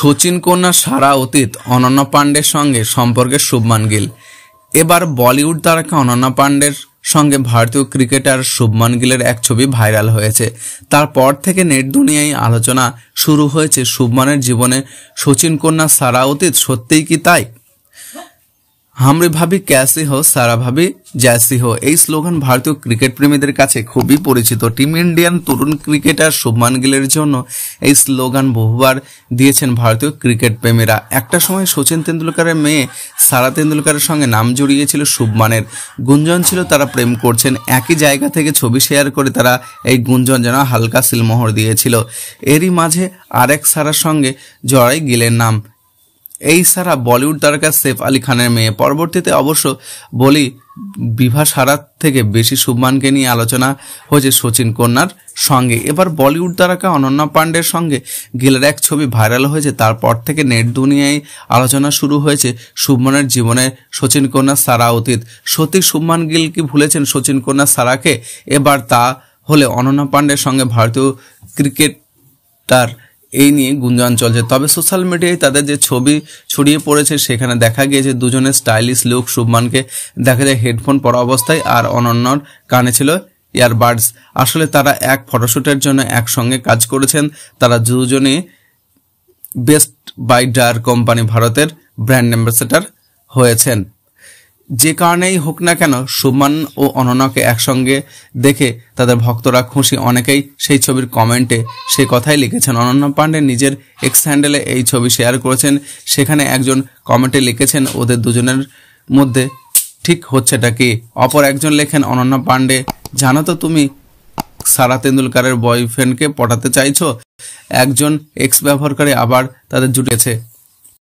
শচীন কন্যা সারা অতীত অনন্যা পাণ্ডের সঙ্গে সম্পর্কে শুভমান গিল। এবার বলিউড তারকা অনন্যা পাণ্ডের সঙ্গে ভারতীয় ক্রিকেটার শুভমান গিলের এক ছবি ভাইরাল হয়েছে। তারপর থেকে নেট দুনিয়ায় আলোচনা শুরু হয়েছে শুভমানের জীবনে শচীন কন্যা সারা অতীত সত্যিই কি তাই? হামরে ভাবি ক্যাসি হো সারা ভাবি জ্যাসি হো, এই স্লোগান ভারতীয় ক্রিকেট প্রেমীদের কাছে খুবই পরিচিত। টিম ইন্ডিয়ান তরুণ ক্রিকেটার শুভমান গিলের জন্য এই স্লোগান বহুবার দিয়েছেন ভারতীয় ক্রিকেট প্রেমীরা। একটা সময় সচিন তেন্ডুলকারের মেয়ে সারা তেন্ডুলকারের সঙ্গে নাম জড়িয়েছিল শুভমানের। গুঞ্জন ছিল তারা প্রেম করছেন। একই জায়গা থেকে ছবি শেয়ার করে তারা এই গুঞ্জন যেন হালকা সিলমোহর দিয়েছিল। এরই মাঝে আরেক সারার সঙ্গে জড়াই গিলের নাম। এই সারা বলিউড তারকা সেফ আলী খানের মেয়ে। পরবর্তীতে অবশ্য বলি বিভা সারার থেকে বেশি শুভমানকে নিয়ে আলোচনা হয়েছে শচীন কন্যার সঙ্গে। এবার বলিউড তারকা অনন্যা পাণ্ডের সঙ্গে গিলের এক ছবি ভাইরাল হয়েছে। তারপর থেকে নেট দুনিয়ায় আলোচনা শুরু হয়েছে শুভমানের জীবনে শচীন কন্যা সারা অতীত। সত্যি শুভমান গিল কি ভুলেছেন শচীন কন্যা সারাকে? এবার তা হলে অনন্যা পাণ্ডের সঙ্গে ভারতীয় ক্রিকেটার এই নিয়ে গুঞ্জন চলছে। তবে সোশ্যাল মিডিয়ায় তাদের যে ছবি ছড়িয়ে পড়েছে সেখানে দেখা গিয়েছে দুজনের স্টাইলিশ লুক। শুভমানকে দেখা যায় হেডফোন পরা অবস্থায়, আর অনন্যার কানে ছিল ইয়ারবাডস। আসলে তারা এক ফটোশুটের জন্য একসঙ্গে কাজ করেছেন। তারা দুজনে বেস্ট বাই ডায়ার কোম্পানি ভারতের ব্র্যান্ড অ্যাম্বাসেডর হয়েছেন। যে কারণেই হোক না কেন শুভমান ও অনন্যাকে একসঙ্গে দেখে তাদের ভক্তরা খুশি। অনেকেই সেই ছবির কমেন্টে সেই কথাই লিখেছেন। অনন্যা পাণ্ডে নিজের এক্স হ্যান্ডেলে এই ছবি শেয়ার করেছেন। সেখানে একজন কমেন্টে লিখেছেন ওদের দুজনের মধ্যে ঠিক হচ্ছেটা কি। অপর একজন লেখেন, অনন্যা পাণ্ডে জানো তো তুমি সারা তেন্ডুলকারের বয়ফ্রেন্ডকে পটাতে চাইছো। একজন এক্স ব্যবহারকারী আবার তাদের জুটেছে।